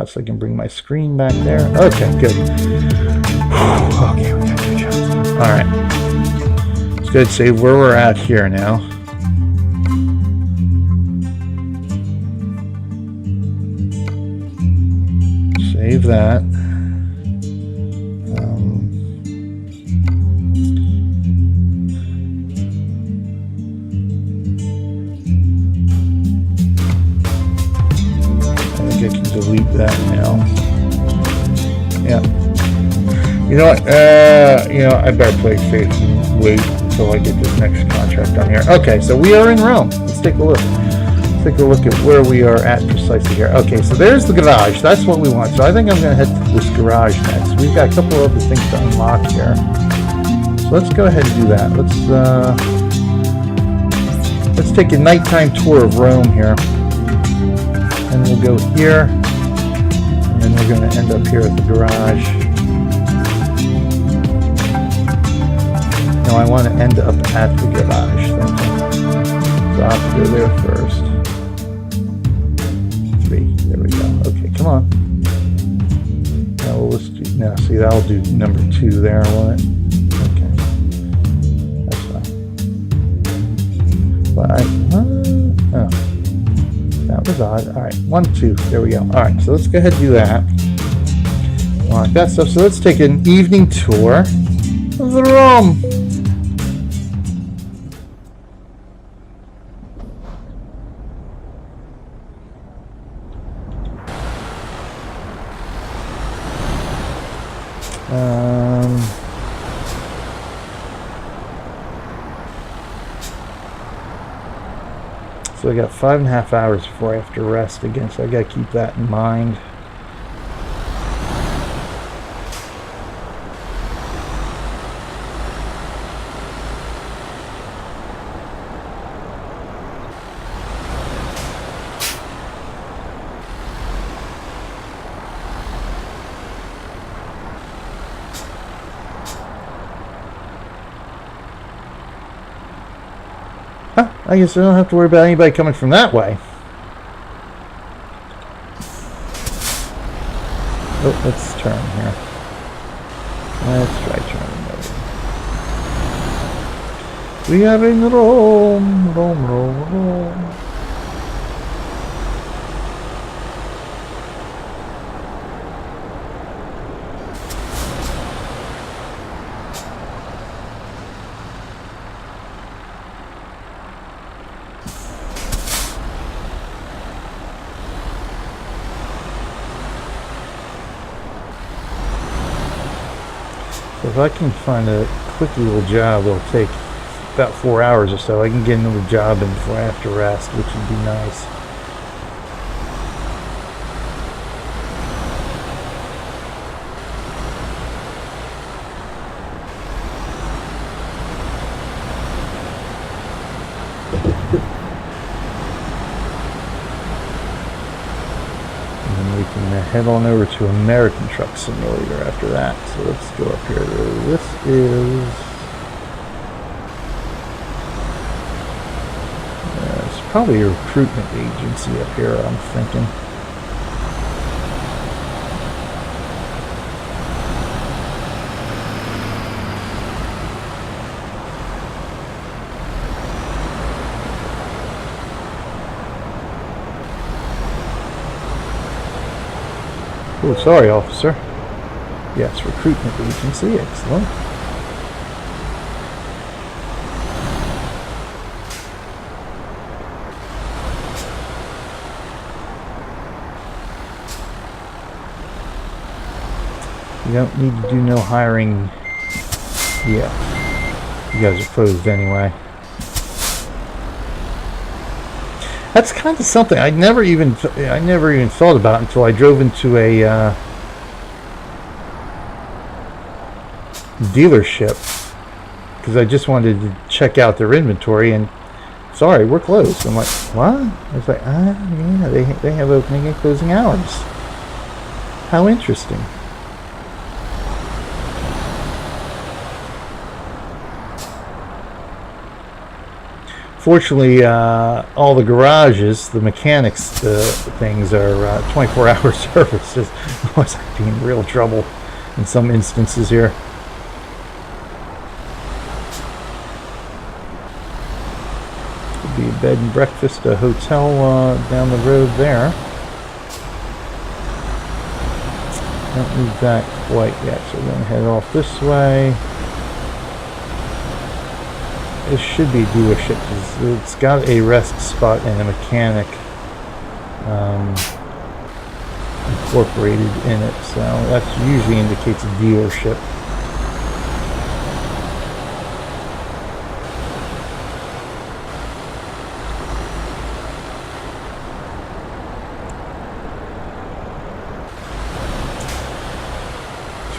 shot so I can bring my screen back there. Okay, good. Okay, we got 2 shots. Alright. Let's go ahead and save where we're at here now. Save that. I can delete that now. Yeah. You know what? I better play safe and wait until I get this next contract on here. Okay, so we are in Rome. Let's take a look. Let's take a look at where we are at precisely here. Okay, so there's the garage. That's what we want. So I think I'm going to head to this garage next. We've got a couple of other things to unlock here. So let's go ahead and do that. Let's take a nighttime tour of Rome here. And we'll go here, and then we're going to end up here at the garage. No, I want to end up at the garage. So I'll have to go there first. 3, there we go. Okay, come on. Now let's do, now see, that'll do number 2 there, won't it? Okay, that's fine. But oh. That was odd. Alright, 1, 2. There we go. Alright, so let's go ahead and do that. Like that stuff. So let's take an evening tour of the Rome. So I got 5.5 hours before I have to rest again, so I got to keep that in mind. I guess I don't have to worry about anybody coming from that way. Oh, let's turn here. Let's try turning over. We are in Rome, Rome, Rome, Rome. If I can find a quick little job, it'll take about 4 hours or so. I can get another job in before I have to rest, which would be nice. Head on over to American Truck Simulator after that. So let's go up here. This is it's probably a recruitment agency up here, I'm thinking. Oh, sorry, officer. Yes, recruitment agency. Excellent. You don't need to do no hiring. Yeah. You guys are closed anyway. That's kind of something I never even thought about until I drove into a dealership because I just wanted to check out their inventory and sorry, we're closed. I'm like, what? I was like, yeah, they have opening and closing hours. How interesting. Fortunately, all the garages, the mechanics things are 24-hour services. Otherwise, I'd be in real trouble in some instances here. Could be a bed and breakfast, a hotel down the road there. Don't move that quite yet, so we're going to head off this way. This should be a dealership because it's got a rest spot and a mechanic incorporated in it, so that usually indicates a dealership.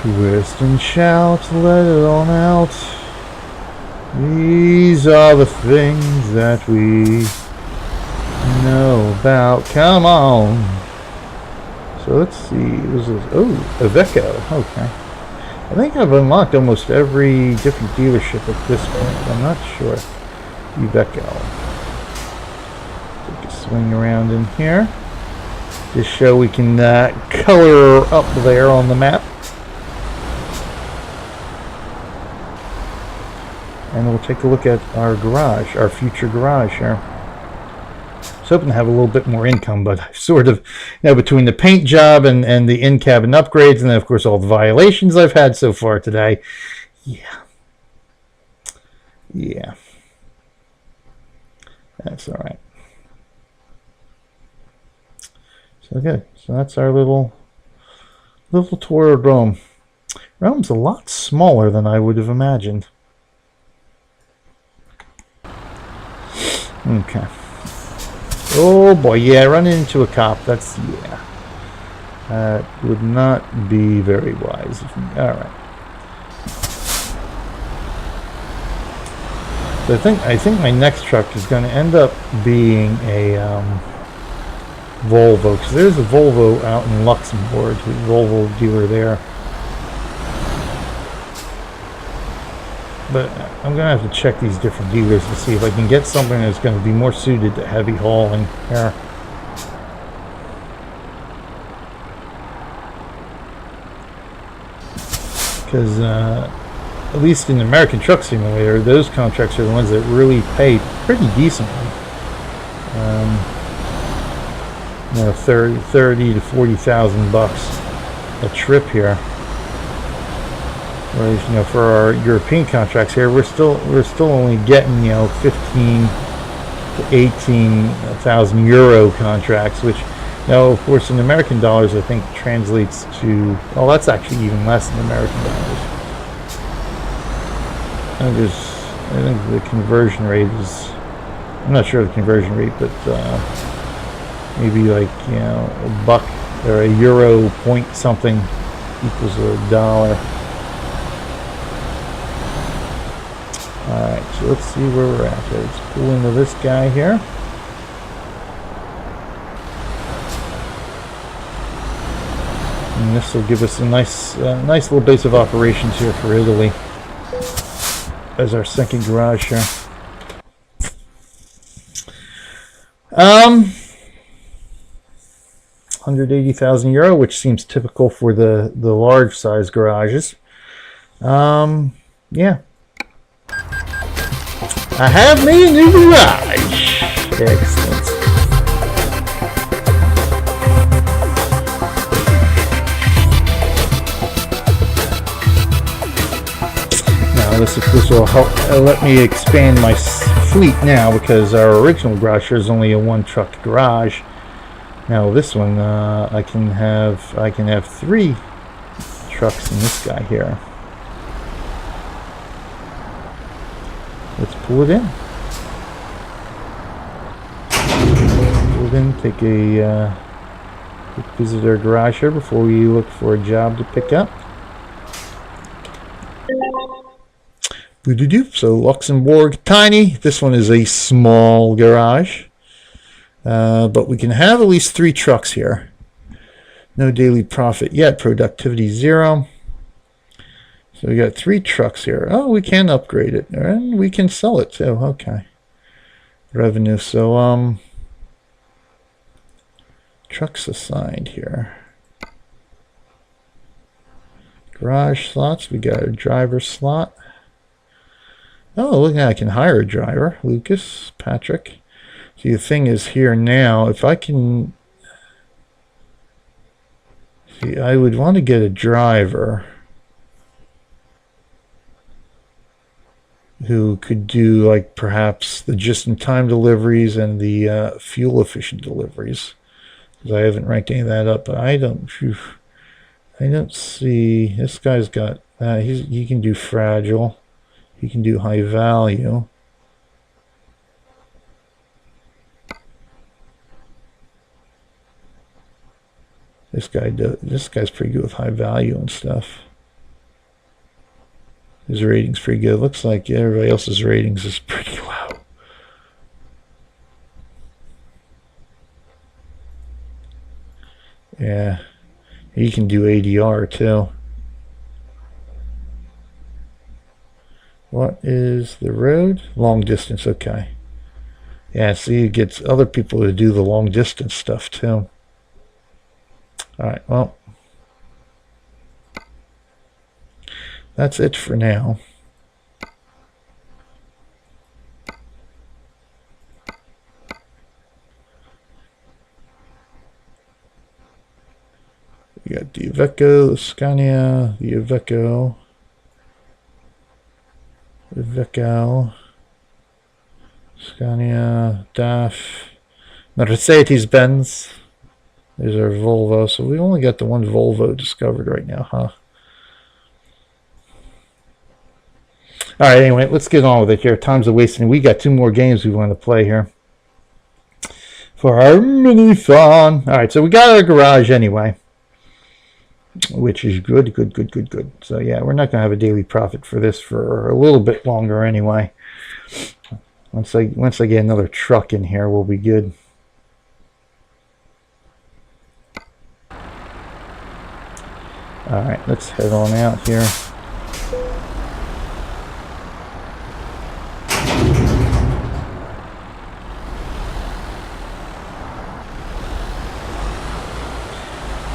Twist and shout, let it on out. These are the things that we know about. Come on. So let's see. Oh, Iveco. Okay. I think I've unlocked almost every different dealership at this point. I'm not sure. Iveco. Take a swing around in here. Just show we can color up there on the map. And we'll take a look at our garage, our future garage here. I was hoping to have a little bit more income, but I've sort of, between the paint job and the in-cabin upgrades, and then of course all the violations I've had so far today. Yeah. That's all right. So good. So that's our little tour of Rome. Rome's a lot smaller than I would have imagined. Okay. Oh boy, yeah, running into a cop. That's, yeah. That would not be very wise of me. Alright. So I think my next truck is going to end up being a Volvo, because there's a Volvo out in Luxembourg, the Volvo dealer there. But I'm going to have to check these different dealers to see if I can get something that's going to be more suited to heavy hauling here. Because at least in the American Truck Simulator, those contracts are the ones that really pay pretty decently. 30 to 40,000 bucks a trip here. Whereas, for our European contracts here, we're still only getting 15 to 18,000 euro contracts, which of course in American dollars I think translates to, well, that's actually even less than American dollars. I think the conversion rate is, I'm not sure of the conversion rate, but maybe like a buck or a euro point something equals a dollar. Alright, so let's see where we're at. Let's pull into this guy here. And this will give us a nice little base of operations here for Italy as our second garage here. 180,000 euro, which seems typical for the large size garages. Yeah. I have me a new garage. Excellent. Now this will help let me expand my fleet now, because our original garage here is only a one truck garage. Now this one I can have 3 trucks in this guy here. Let's pull it in. Pull it in, take a quick visit our garage here before we look for a job to pick up. So Luxembourg, tiny. This one is a small garage. But we can have at least 3 trucks here. No daily profit yet. Productivity 0. So we got 3 trucks here. Oh, we can upgrade it, and we can sell it too. Okay. revenue. So trucks assigned here. Garage slots. We got a driver slot. Oh, look, I can hire a driver. Lucas, Patrick. See, the thing is here now, if I can... See, I would want to get a driver who could do, like, perhaps the just-in-time deliveries and the fuel-efficient deliveries. Because I haven't ranked any of that up, but I don't see... This guy's got... he can do fragile. He can do high value. This guy's pretty good with high value and stuff. His rating's pretty good. Looks like everybody else's ratings is pretty low. Yeah, he can do ADR too. What is the road? Long distance, okay. Yeah, see, it gets other people to do the long distance stuff too. Alright, well, that's it for now. We got the Iveco, the Scania, the Iveco, Scania, DAF, Mercedes-Benz. There's our Volvo. So we only got the one Volvo discovered right now, huh? All right, anyway, let's get on with it here. Time's a wasting. We got 2 more games we want to play here for our mini fun. All right, so we got our garage anyway, which is good. So yeah, we're not going to have a daily profit for this for a little bit longer anyway. Once I get another truck in here, we'll be good. All right, let's head on out here.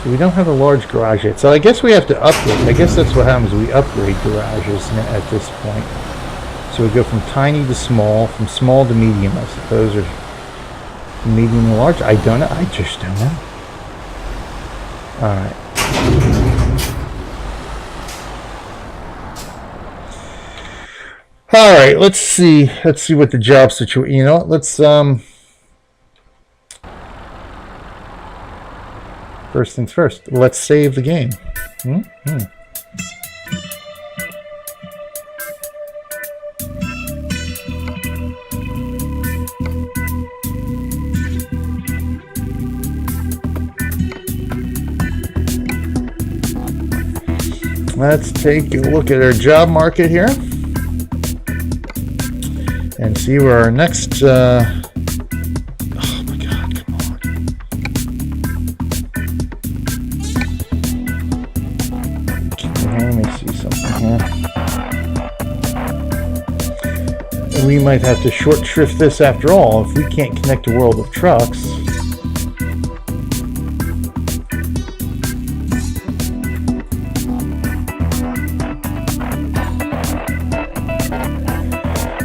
So we don't have a large garage yet. So I guess we have to upgrade. I guess that's what happens. We upgrade garages at this point. So we go from tiny to small, from small to medium, I suppose, or medium to large. I don't know. I just don't know. All right. All right, let's see what the job situation. You know what? Let's first things first. Let's save the game. Let's take a look at our job market here and see where our next oh my god, come on. Okay, let me see something here. We might have to short shrift this after all if we can't connect to World of Trucks.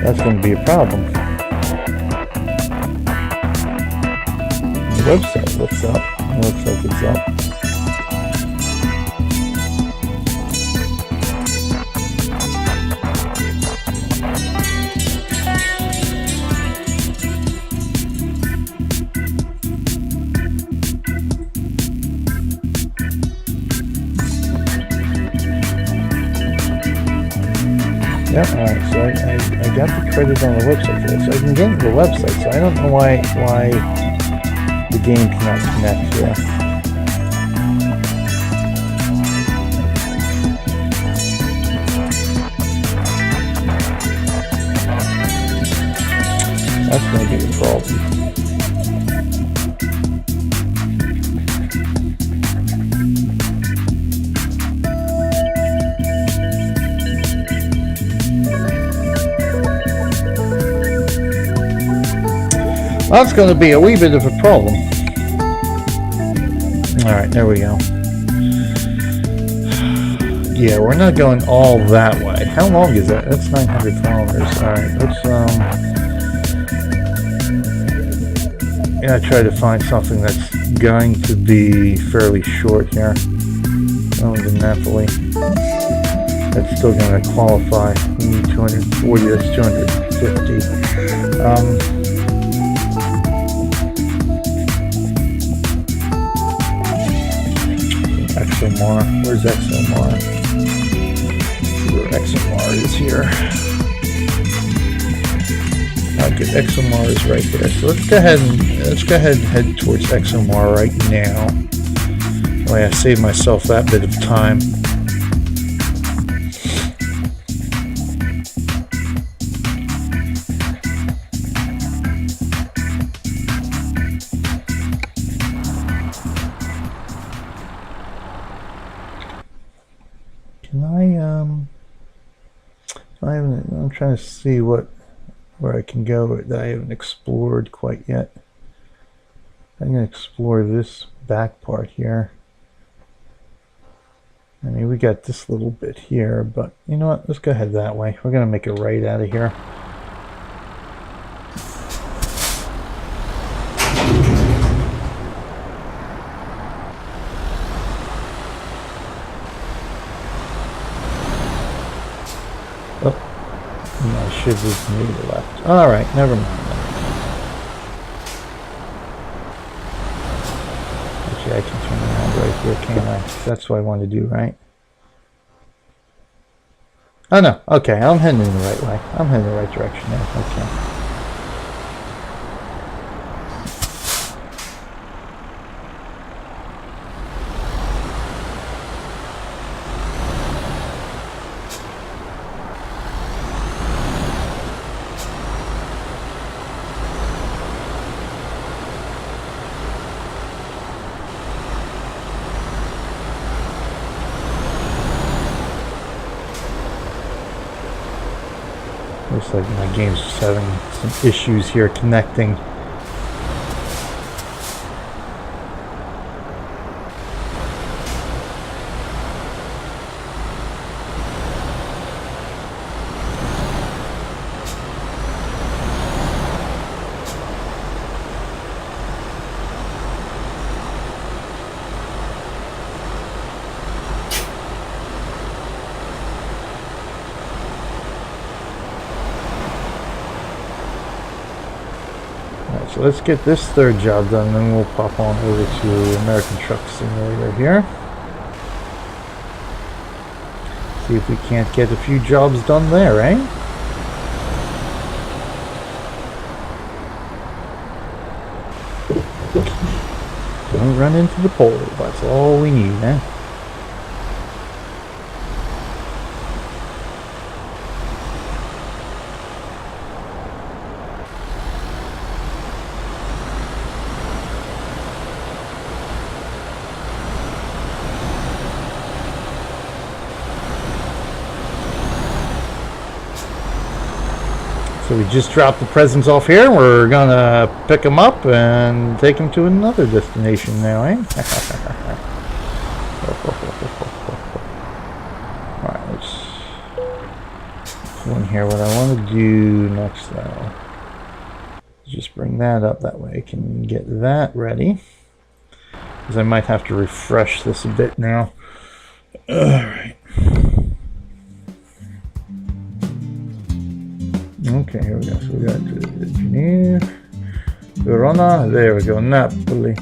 That's going to be a problem. The website looks up. It looks like it's up. Yeah, alright, so I got the credit on the website for this. So I can get into the website, so I don't know why the game cannot connect here. That's going to be the problem. That's going to be a wee bit of a problem. Alright, there we go. Yeah, we're not going all that way. How long is that? That's 900 kilometers. Alright, let's try to find something that's going to be fairly short here. Going to Napoli. That's still going to qualify. We need 240, that's 250. ExoMar. Where's ExoMar? Where ExoMar is here. Okay, ExoMar is right there. So let's go ahead and head towards ExoMar right now. That way I save myself that bit of time. I'm trying to see where I can go that I haven't explored quite yet. I'm going to explore this back part here. I mean, we got this little bit here, but you know what? Let's go ahead that way. We're going to make a right out of here. Should have moved left. Alright, never mind. Actually, I can turn around right here, can't I? That's what I want to do, right? Oh no, okay, I'm heading in the right way. I'm heading in the right direction now, okay. Looks like my game's just having some issues here connecting. So let's get this third job done, then we'll pop on over to American Truck Simulator here. See if we can't get a few jobs done there, eh? Don't run into the pole, that's all we need, eh? So we just dropped the presents off here. We're gonna pick them up and take them to another destination now, eh? Alright, let's go in here. What I want to do next, though, is just bring that up. That way I can get that ready. Because I might have to refresh this a bit now. Alright. Okay, here we go. So we got Geneva, Verona, there we go, Napoli.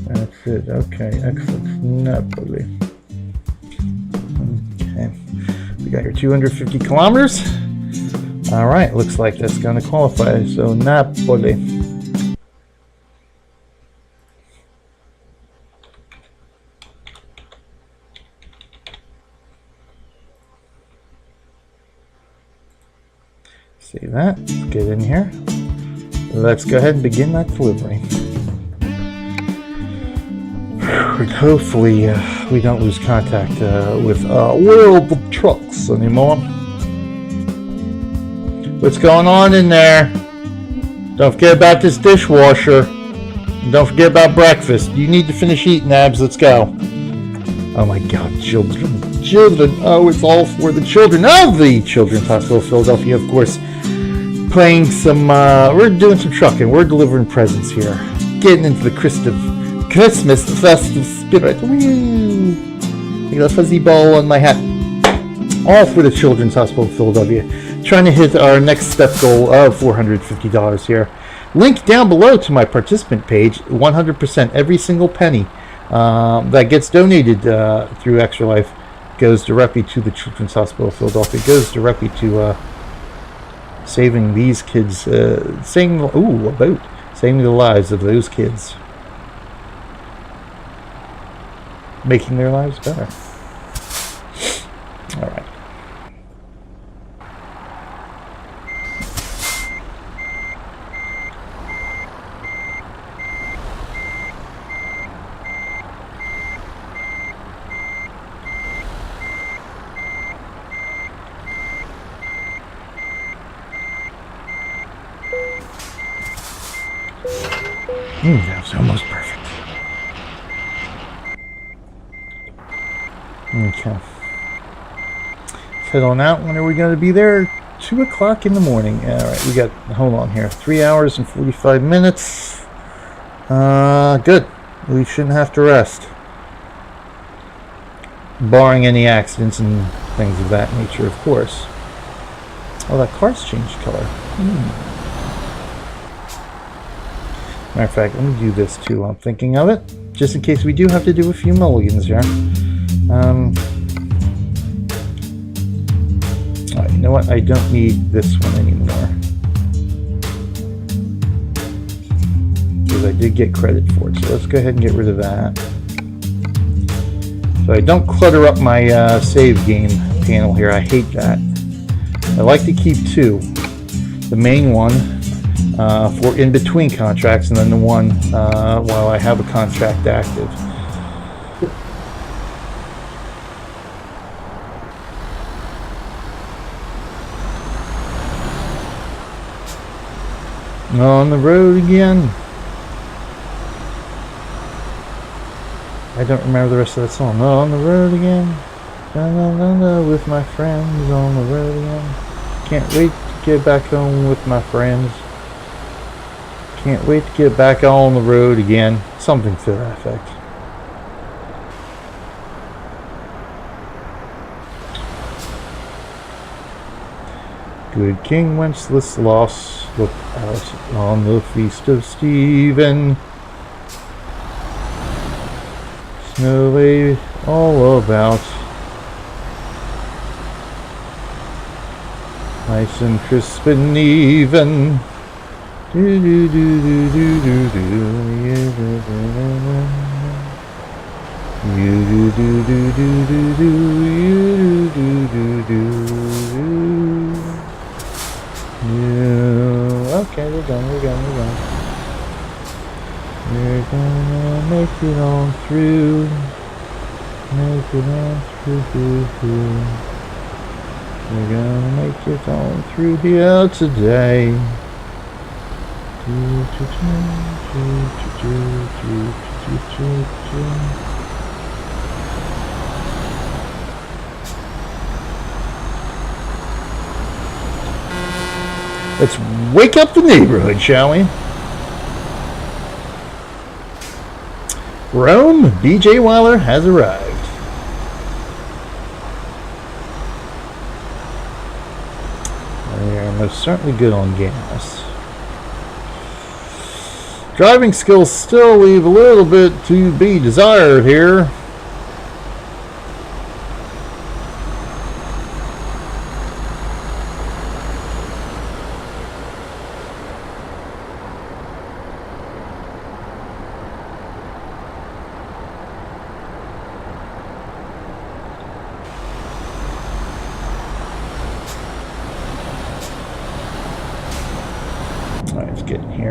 That's it, okay, excellent, Napoli. Okay, we got here 250 kilometers. Alright, looks like that's going to qualify, so Napoli. See that? Let's get in here. Let's go ahead and begin that delivery. And hopefully we don't lose contact with World of Trucks anymore. What's going on in there? Don't forget about this dishwasher. And don't forget about breakfast. You need to finish eating, Abs. Let's go. Oh my God, children. Children. Oh, it's all for the children of the Children's Hospital of Philadelphia, of course. Playing some, we're doing some trucking. We're delivering presents here. Getting into the Christmas festive spirit. Woo! I got a fuzzy ball on my hat. All for the Children's Hospital of Philadelphia. Trying to hit our next step goal of $450 here. Link down below to my participant page. 100% every single penny that gets donated through Extra Life goes directly to the Children's Hospital of Philadelphia. It goes directly to saving these kids, saving the lives of those kids, making their lives better. All right. That was almost perfect. Okay. Let's head on out. When are we going to be there? 2 o'clock in the morning. Alright, we got, hold on here, 3 hours and 45 minutes. Good. We shouldn't have to rest. Barring any accidents and things of that nature, of course. Oh, that car's changed color. Matter of fact, let me do this too while I'm thinking of it, just in case we do have to do a few mulligans here. Alright, you know what? I don't need this one anymore, because I did get credit for it. So let's go ahead and get rid of that, so I don't clutter up my save game panel here. I hate that. I like to keep two. The main one for in-between contracts, and then the one while I have a contract active. On the road again. I don't remember the rest of that song. On the road again. With my friends on the road again. Can't wait to get back home with my friends. Can't wait to get back on the road again. Something to that effect. Good King Wenceslas looked out on the feast of Stephen. Snow lay all about. Nice and crisp and even. Do do do do do do do. You do do do do do do. You do do do do. You. Okay, we're done. We're gonna make it on through. Make it on through. We're gonna make it on through here today. Let's wake up the neighborhood, shall we? Rome, BJ Weiler has arrived. They are most certainly good on gas. Driving skills still leave a little bit to be desired here.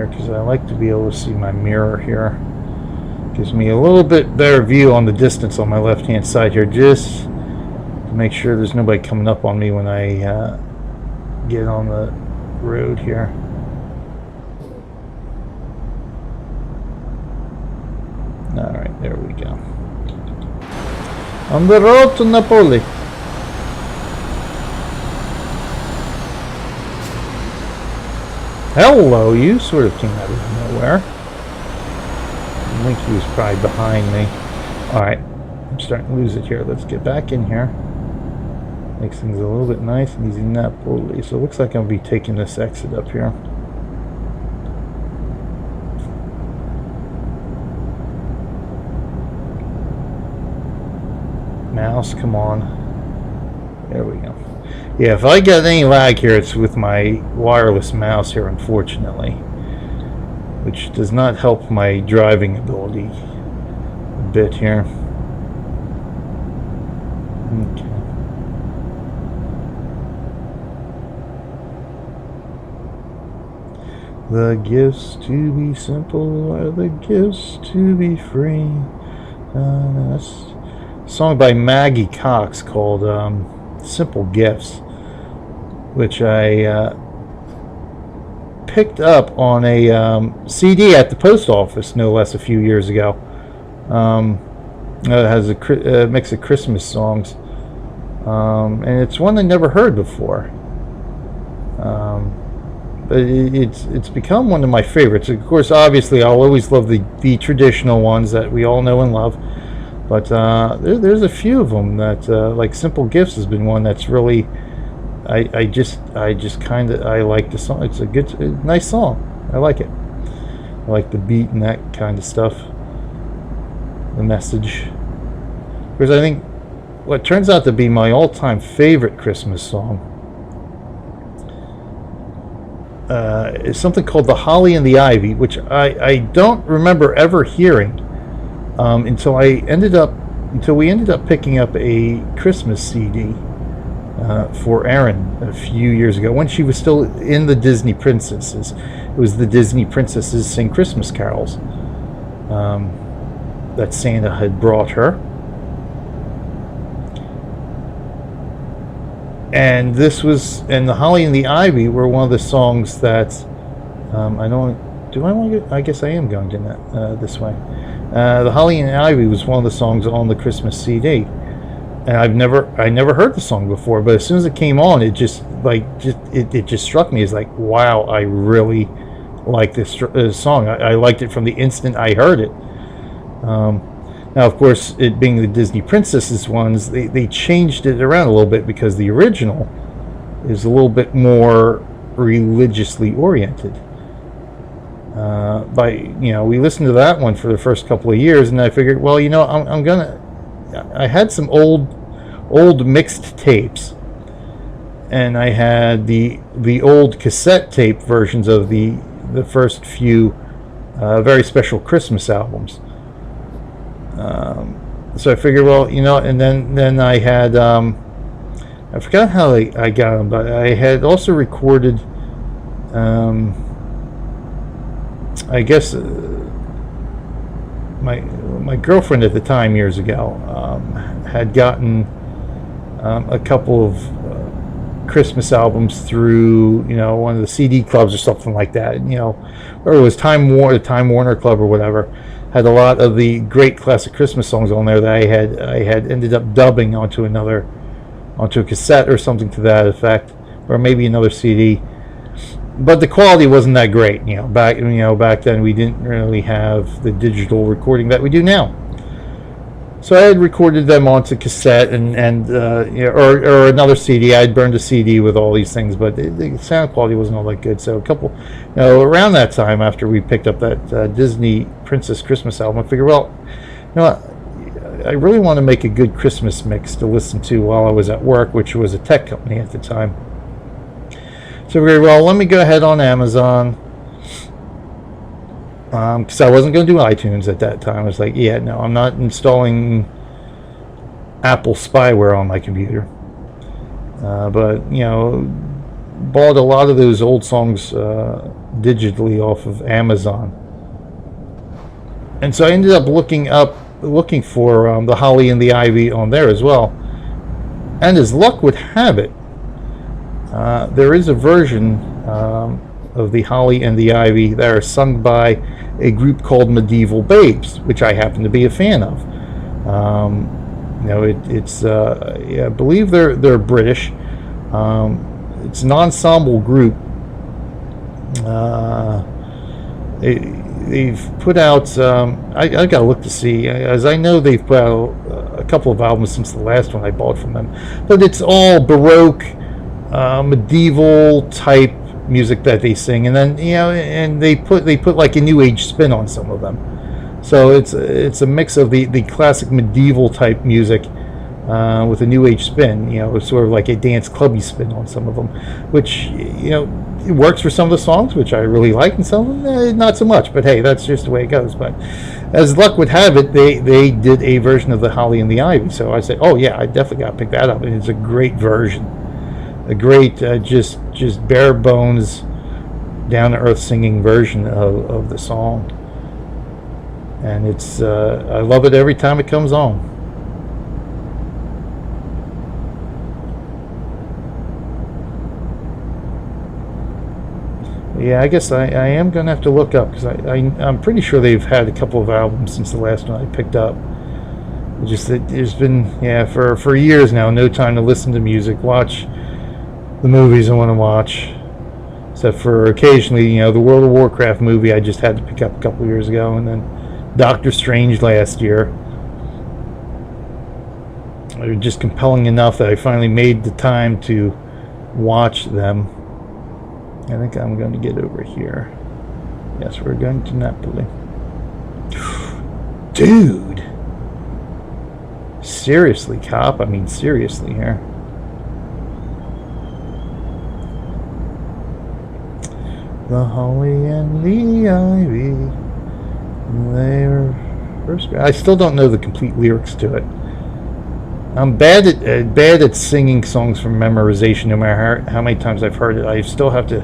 Because I like to be able to see my mirror here. Gives me a little bit better view on the distance on my left hand side here, just to make sure there's nobody coming up on me when I get on the road here. Alright, there we go. On the road to Napoli. Hello, you sort of came out of nowhere. I think he was probably behind me. Alright, I'm starting to lose it here. Let's get back in here. Makes things a little bit nice and easy. Napoli. So it looks like I'll be taking this exit up here. Mouse, come on. There we go. Yeah, if I get any lag here, it's with my wireless mouse here, unfortunately. Which does not help my driving ability a bit here. Okay. The gifts to be simple are the gifts to be free. That's a song by Maggie Cox called Simple Gifts, which I picked up on a CD at the post office, no less, a few years ago. It has a mix of Christmas songs, and it's one I never heard before. But it's become one of my favorites. Of course, obviously, I'll always love the traditional ones that we all know and love. But there's a few of them that, like Simple Gifts has been one that's really, I just kind of, I like the song. It's a nice song. I like it. I like the beat and that kind of stuff. The message. Because I think what turns out to be my all-time favorite Christmas song is something called The Holly and the Ivy, which I don't remember ever hearing until we ended up picking up a Christmas CD for Erin a few years ago when she was still in the Disney Princesses. It was the Disney Princesses Sing Christmas Carols that Santa had brought her. And The Holly and the Ivy were one of the songs that I guess I am going to this way. The Holly and the Ivy was one of the songs on the Christmas CD, and I never heard the song before. But as soon as it came on, it just struck me as like, wow, I really like this song. I liked it from the instant I heard it. Now, of course, it being the Disney Princesses ones, they changed it around a little bit because the original is a little bit more religiously oriented. We listened to that one for the first couple of years, and I figured, well, I had some old mixed tapes, and I had the old cassette tape versions of the first few very special Christmas albums. So I figured, well, and then I had, I forgot how I got them, but I had also recorded, I guess, my girlfriend at the time, years ago, had gotten a couple of Christmas albums through, one of the CD clubs or something like that, or it was Time Warner Club or whatever. Had a lot of the great classic Christmas songs on there that I had ended up dubbing onto a cassette or something to that effect, or maybe another CD. But the quality wasn't that great, back then we didn't really have the digital recording that we do now. So I had recorded them onto cassette or another CD. I had burned a CD with all these things, but the sound quality wasn't all that good. So around that time, after we picked up that Disney Princess Christmas album, I figured, well, I really want to make a good Christmas mix to listen to while I was at work, which was a tech company at the time. So we figured, well, let me go ahead on Amazon. Because I wasn't going to do iTunes at that time. I was like, yeah, no, I'm not installing Apple spyware on my computer. But bought a lot of those old songs digitally off of Amazon. And so I ended up looking for The Holly and the Ivy on there as well. And as luck would have it, there is a version of the Holly and the Ivy that are sung by a group called Medieval Babes, which I happen to be a fan of. I believe they're British. It's an ensemble group. They've put out, I gotta look to see, as I know they've put out a couple of albums since the last one I bought from them, but it's all Baroque, medieval type music that they sing, and then and they put like a new age spin on some of them. So it's a mix of the classic medieval type music with a new age spin, sort of like a dance clubby spin on some of them, which it works for some of the songs, which I really like, and some of them not so much. But hey, that's just the way it goes. But as luck would have it, they did a version of the Holly and the Ivy. So I said, oh yeah, I definitely got to pick that up. And it's a great version, a great just bare bones, down to earth singing version of the song. And it's I love it every time it comes on. Yeah, I guess I am going to have to look up, because I'm pretty sure they've had a couple of albums since the last one I picked up. Just that there's been, for years now, no time to listen to music, watch the movies I want to watch. Except for occasionally, the World of Warcraft movie I just had to pick up a couple of years ago, and then Doctor Strange last year. They were just compelling enough that I finally made the time to watch them. I think I'm going to get over here. Yes, we're going to Napoli. Dude! Seriously, cop? I mean, seriously here. The Holly and the Ivy. They were first. I still don't know the complete lyrics to it. I'm bad at singing songs from memorization. No matter how many times I've heard it, I still have to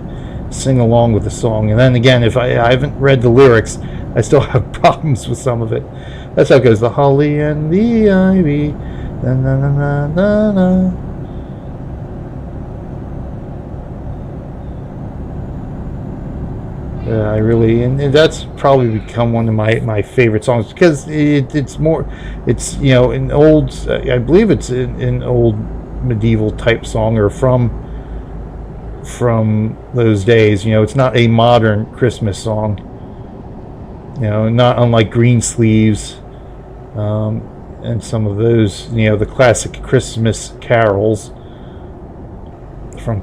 sing along with the song. And then again, if I haven't read the lyrics, I still have problems with some of it. That's how it goes. The Holly and the Ivy. Na, na, na, na, na, na. I really, and that's probably become one of my favorite songs, because it's an old, I believe it's an old medieval type song, or from those days. It's not a modern Christmas song, not unlike Green Sleeves, and some of those, the classic Christmas carols from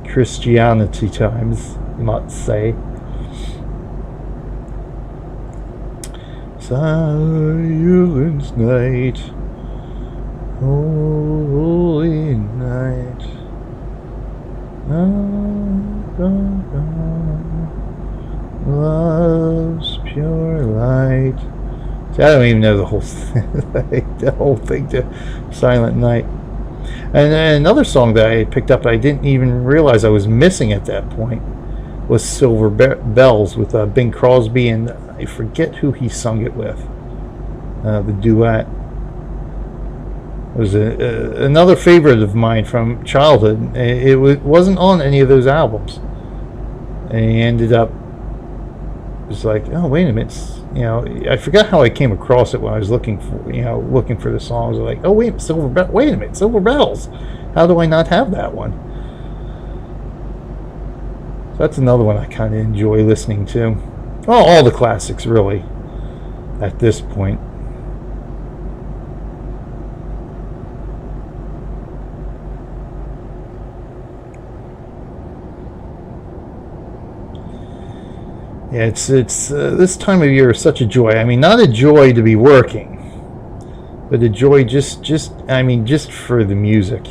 Christianity times, you might say. Silence night, holy night, love's pure light. See, I don't even know the whole thing to Silent Night. And another song that I picked up I didn't even realize I was missing at that point was Silver Bells with Bing Crosby, and I forget who he sung it with. The duet. It was another favorite of mine from childhood. It wasn't on any of those albums. And he ended up, it was like, oh, wait a minute. I forgot how I came across it when I was looking for the songs. Like, oh, wait a minute, Silver Bells. How do I not have that one? So that's another one I kind of enjoy listening to. Well, all the classics, really, at this point. Yeah, it's this time of year is such a joy. I mean, not a joy to be working, but a joy just for the music.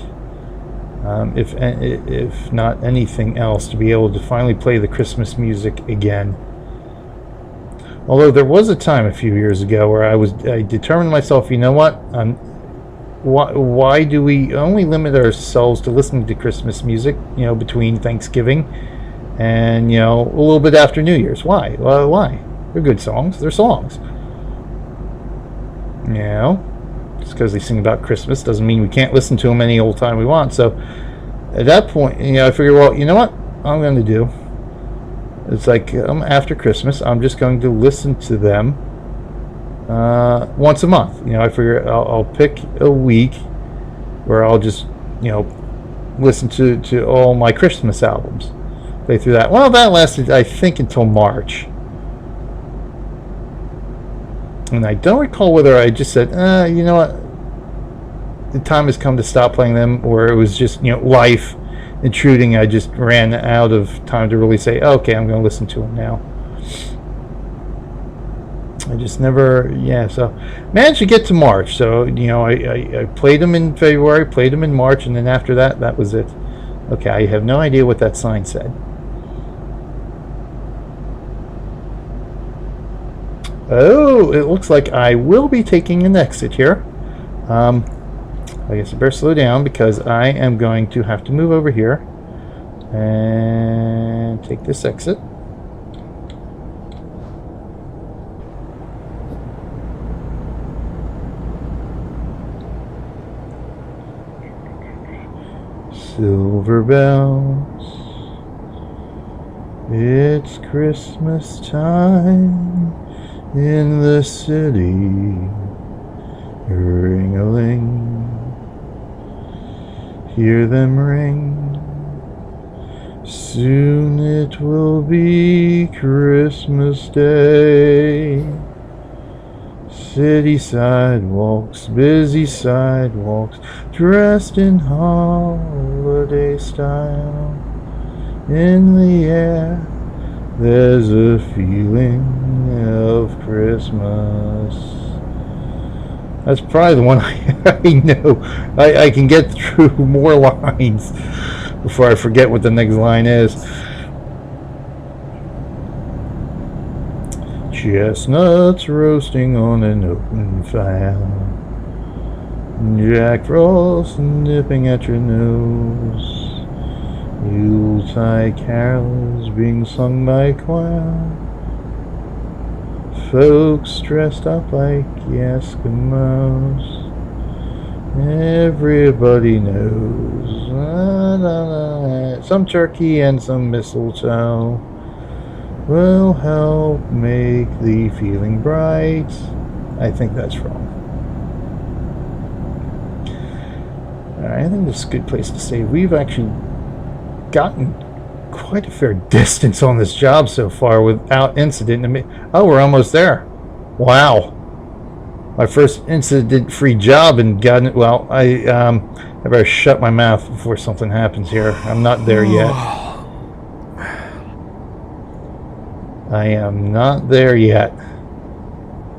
If not anything else, to be able to finally play the Christmas music again. Although there was a time a few years ago where I determined myself, you know what? Why do we only limit ourselves to listening to Christmas music? Between Thanksgiving and a little bit after New Year's. Why? Well, why? They're good songs. They're songs. Just because they sing about Christmas doesn't mean we can't listen to them any old time we want. So at that point, I figure, well, you know what I'm going to do? It's like after Christmas, I'm just going to listen to them once a month. I figure I'll pick a week where I'll just, listen to all my Christmas albums. Play through that. Well, that lasted, I think, until March. And I don't recall whether I just said, you know what, the time has come to stop playing them, or it was just, life intruding. I just ran out of time to really say, okay, I'm going to listen to them now. I just never, so managed to get to March. So, I played them in February, played them in March, and then after that, that was it. Okay, I have no idea what that sign said. Oh, it looks like I will be taking an exit here. I guess I better slow down because I am going to have to move over here and take this exit. Silver bells, it's Christmas time in the city, ring-a-ling, hear them ring, soon it will be Christmas Day. City sidewalks, busy sidewalks, dressed in holiday style. In the air, there's a feeling of Christmas. That's probably the one I know. I can get through more lines before I forget what the next line is. Chestnuts roasting on an open fire, Jack Frost nipping at your nose, Yuletide carols being sung by a choir, folks dressed up like Eskimos. Everybody knows some turkey and some mistletoe will help make the feeling bright. I think that's wrong. Alright, I think this is a good place to stay. We've actually gotten quite a fair distance on this job so far without incident. Oh, we're almost there. Wow. My first incident-free job and gotten it. Well, I better shut my mouth before something happens here. I'm not there yet. I am not there yet.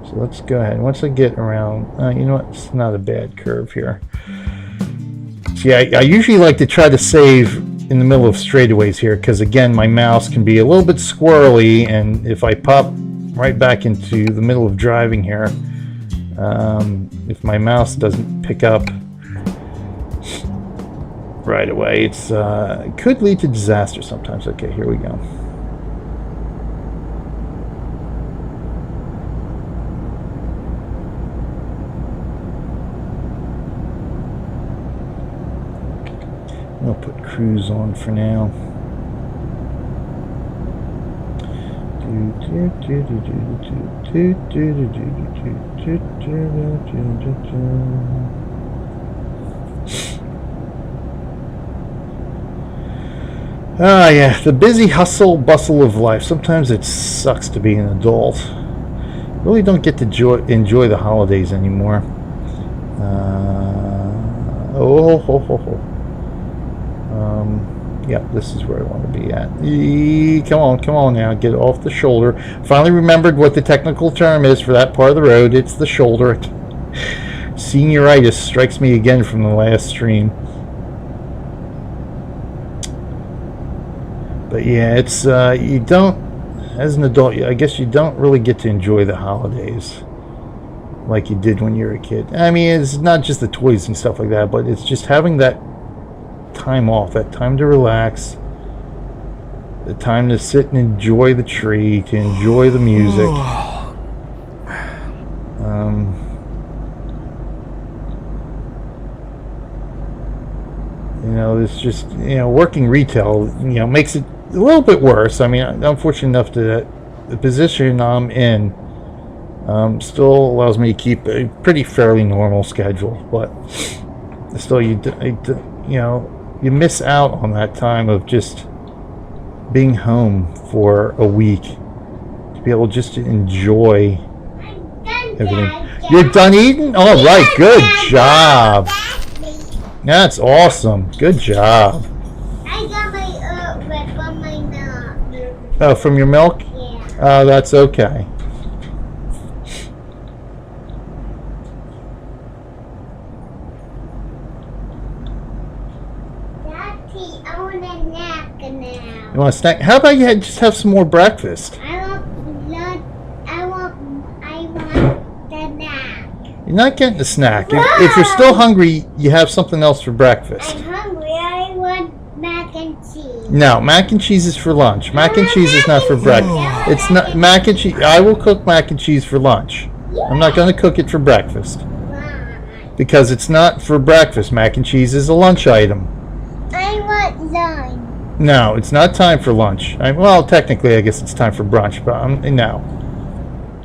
So let's go ahead. Once I get around, you know what? It's not a bad curve here. See, I usually like to try to save in the middle of straightaways here because, again, my mouse can be a little bit squirrely, and if I pop right back into the middle of driving here, if my mouse doesn't pick up right away, it could lead to disaster sometimes. Okay, here we go. I'll put cruise on for now. Ah, yeah, the busy hustle bustle of life. Sometimes it sucks to be an adult. Really don't get to enjoy the holidays anymore. Yeah, this is where I want to be at. Come on now, get off the shoulder. Finally remembered what the technical term is for that part of the road. It's the shoulder. Senioritis strikes me again from the last stream. But yeah, it's you don't, as an adult, I guess you don't really get to enjoy the holidays like you did when you were a kid. I mean, it's not just the toys and stuff like that, but it's just having that time off, that time to relax, the time to sit and enjoy the tree, to enjoy the music. know, it's just, you know, working retail, you know, makes it a little bit worse. I mean, I'm fortunate enough that the position I'm in still allows me to keep a pretty fairly normal schedule, but still, you know, you miss out on that time of just being home for a week to be able just to enjoy everything. You're done eating? All right, good job. That's awesome. Good job. I got my red from my milk. Oh, from your milk? Yeah. Oh, that's okay. Daddy, I want a snack now. You want a snack? How about you just have some more breakfast? I want the snack. You're not getting a snack. If you're still hungry, you have something else for breakfast. I'm hungry. I want mac and cheese. No, mac and cheese is for lunch. Mac and cheese is not for breakfast. It's not mac and cheese. I will cook mac and cheese for lunch. I'm not going to cook it for breakfast. Why? Because it's not for breakfast. Mac and cheese is a lunch item. I want lunch. No, it's not time for lunch. Well, technically, I guess it's time for brunch, but no.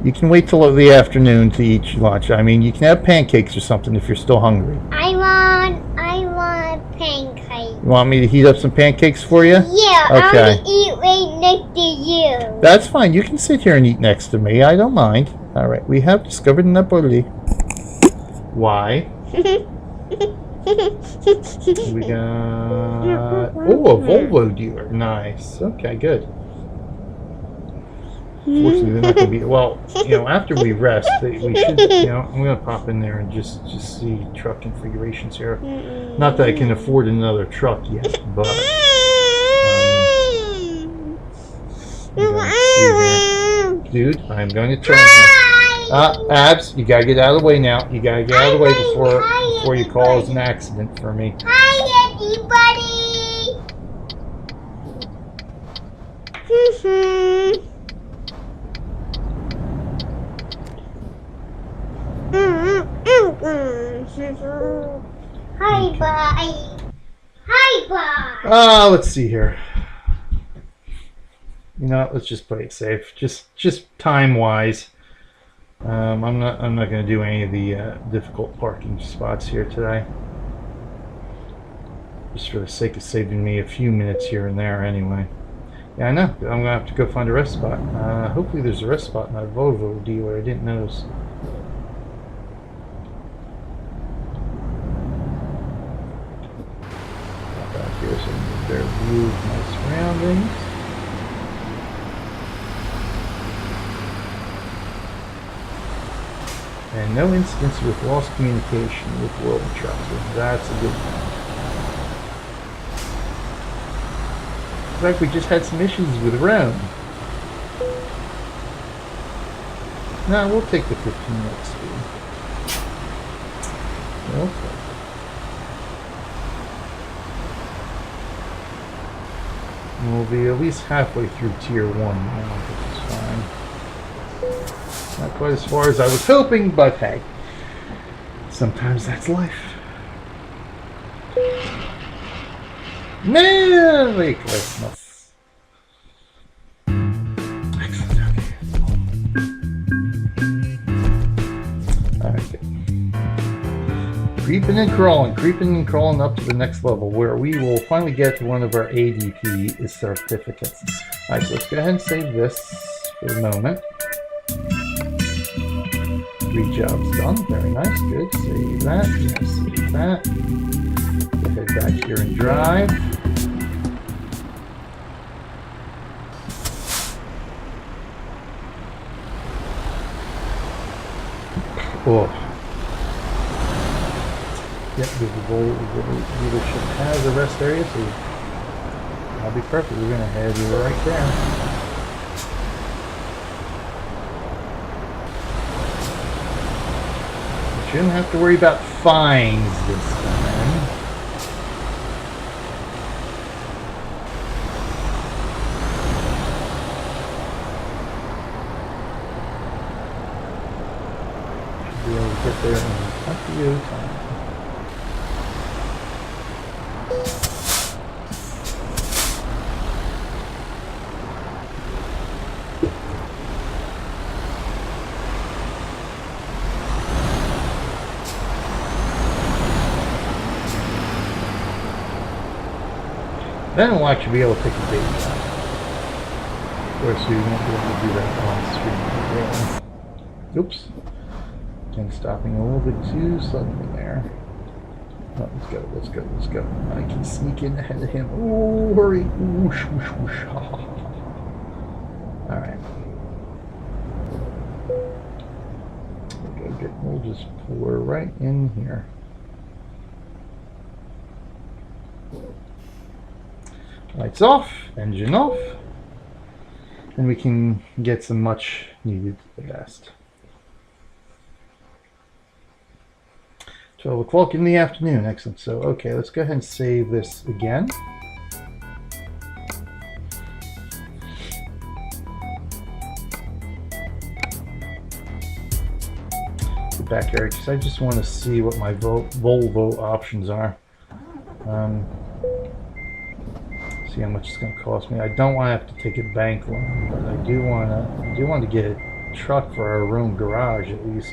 You can wait till the afternoon to eat your lunch. I mean, you can have pancakes or something if you're still hungry. I want pancakes. You want me to heat up some pancakes for you? Yeah, Okay. I want to eat right next to you. That's fine. You can sit here and eat next to me. I don't mind. All right. We have discovered Napoli. Why? We got... Oh, a Volvo dealer. Nice. Okay, good. Fortunately, they're not going to be... Well, you know, after we rest, we should... You know, I'm going to pop in there and just see truck configurations here. Not that I can afford another truck yet, but... Dude, I'm going to turn... Abs, you got to get out of the way now. You got to get out of the way before you cause an accident for me. Hi, everybody. Hi, bye. Hi, bye. Let's see here. You know, let's just play it safe. Just time-wise. I'm not going to do any of the difficult parking spots here today. Just for the sake of saving me a few minutes here and there, anyway. Yeah, I know. I'm going to have to go find a rest spot. Hopefully, there's a rest spot in that Volvo dealer. I didn't notice. Back here, so I can get a better view of my surroundings. And no incidents with lost communication with world travel. That's a good thing. In fact, we just had some issues with Rome. No, we'll take the 15-minute speed. Okay. And we'll be at least halfway through Tier 1 now, which is fine. Not quite as far as I was hoping, but hey, sometimes that's life. Merry Christmas! Excellent, okay. Alright, good. Creeping and crawling up to the next level, where we will finally get to one of our ADP certificates. Alright, so let's go ahead and save this for the moment. 3 jobs done. Very nice. Good. Save that. Yes, save that. Go ahead back here and drive. Oh. Yep, the dealership has a rest area, so that'll be perfect. We're going to head right there. Shouldn't have to worry about fines this time. Should be able to get there in plenty of time. Then we'll actually be able to take a baby out. Of course, we won't be able to do that on stream. Oops. And stopping a little bit too suddenly there. Oh, let's go. I can sneak in ahead of him. Oh, hurry. Whoosh, whoosh, whoosh. Alright. We'll just pull her right in here. Lights off, engine off, and we can get some much needed rest. 12 o'clock in the afternoon, excellent. So, okay, let's go ahead and save this again. Get back here, because I just want to see what my Volvo options are. See how much it's going to cost me. I don't want to have to take a bank loan, but I do want to get a truck for our room garage at least.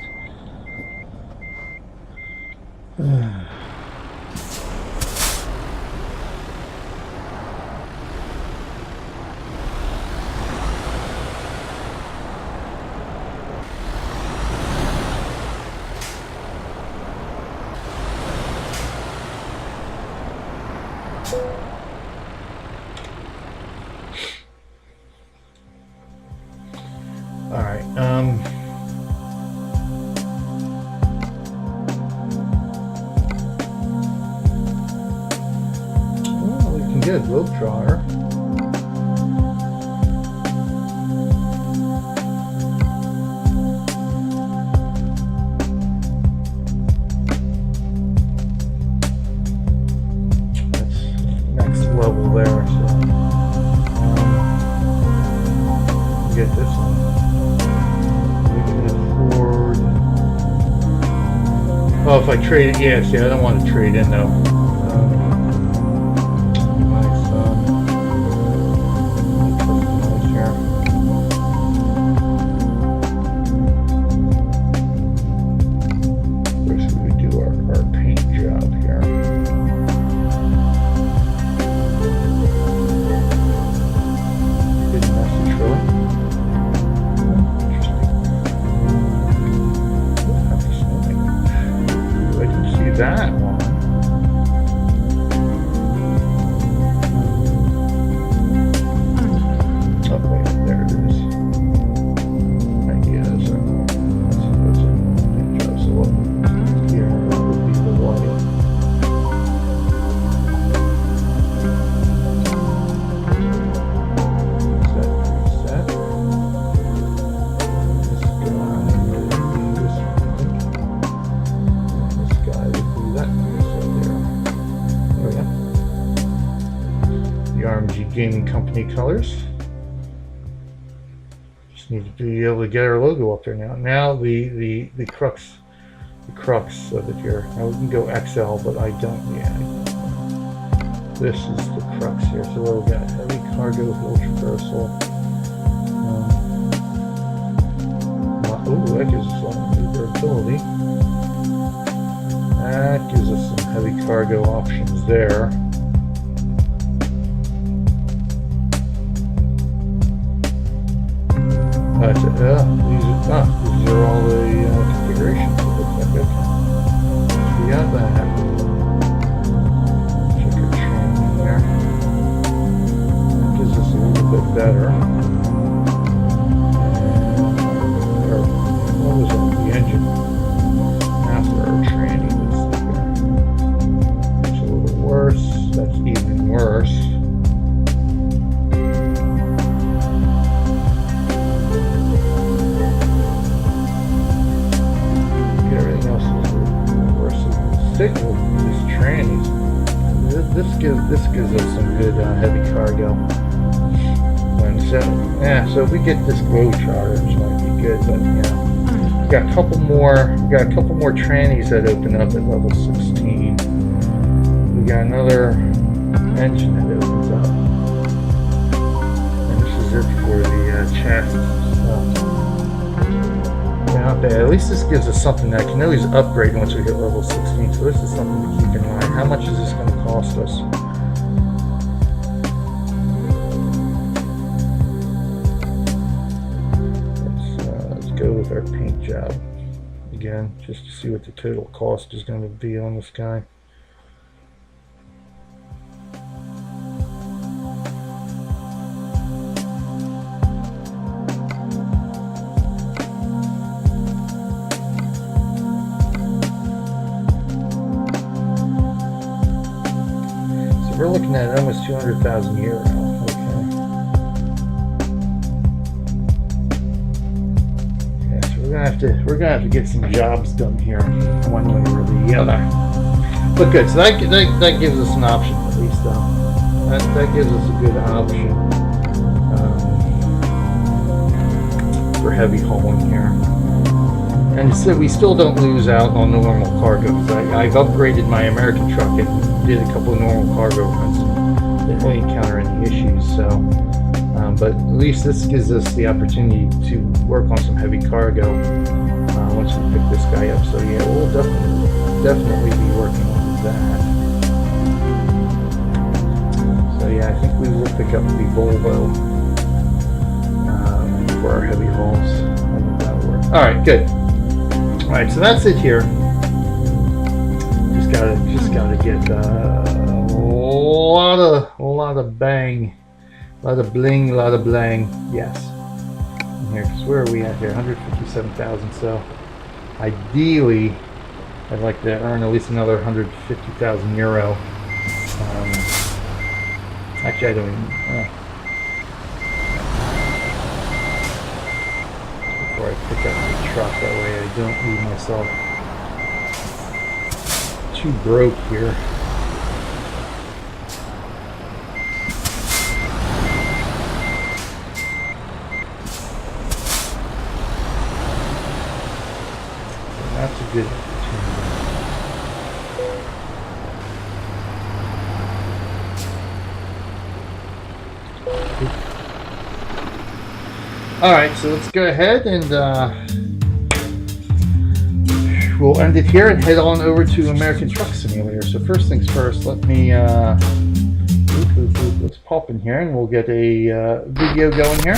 All right. Well, we can get a Globetrotter. That's next level there. So get this one. Oh, if I trade it, yeah, see, I don't want to trade in though. Nice, here. First, we would do our paint job here. Good message, really. That one. Oh wait, there it is. Ideas. That's a picture. So what here would be the white. Set reset. This guy would be that reset there. There we go. The RMG Gaming Company colors. Just need to be able to get our logo up there now. Now the crux of it here. Now we can go XL, but I don't. Yeah. This is the crux here. So what we got? Heavy cargo hill traversal. Oh, that gives us some durability. That gives us some heavy cargo options there. These are all the configurations. It looks like it. We got that. Check our training there. That gives us a little bit better. What was it? The engine. After our training was there. It's a little worse. That's even worse. Everything else is a little worse. Stick with these trannies. This gives us some good heavy cargo. So if we get this Globetrotter, which might be good, but yeah. We got a couple more trannies that open up at level 16. We got another engine that opens up. And this is it for the chassis stuff. Not bad. At least this gives us something that I can always upgrade once we hit level 16. So this is something to keep in mind. How much is this going to cost us? with our paint job again, just to see what the total cost is going to be on this guy. So we're looking at almost 200,000 euro. We're gonna have to get some jobs done here, one way or the other. But good, so that gives us an option at least, though. That gives us a good option for heavy hauling here. And so we still don't lose out on normal cargo. I've upgraded my American truck and did a couple of normal cargo runs. Didn't really encounter any issues, so. But at least this gives us the opportunity to work on some heavy cargo once we pick this guy up. So yeah, we'll definitely be working on that. So yeah, I think we will pick up the Volvo for our heavy hauls. I think that'll work. All right, good. All right, so that's it here. Just gotta get a lot of bang. A lot of bling, a lot of blang, yes. In here, because where are we at here? 157,000. So, ideally, I'd like to earn at least another 150,000 euro. Actually, I don't even. Before I pick up the truck, that way I don't leave myself too broke here. That's a good opportunity. Alright, so let's go ahead and we'll end it here and head on over to American Truck Simulator. So first things first, let me let's pop in here and we'll get a video going here.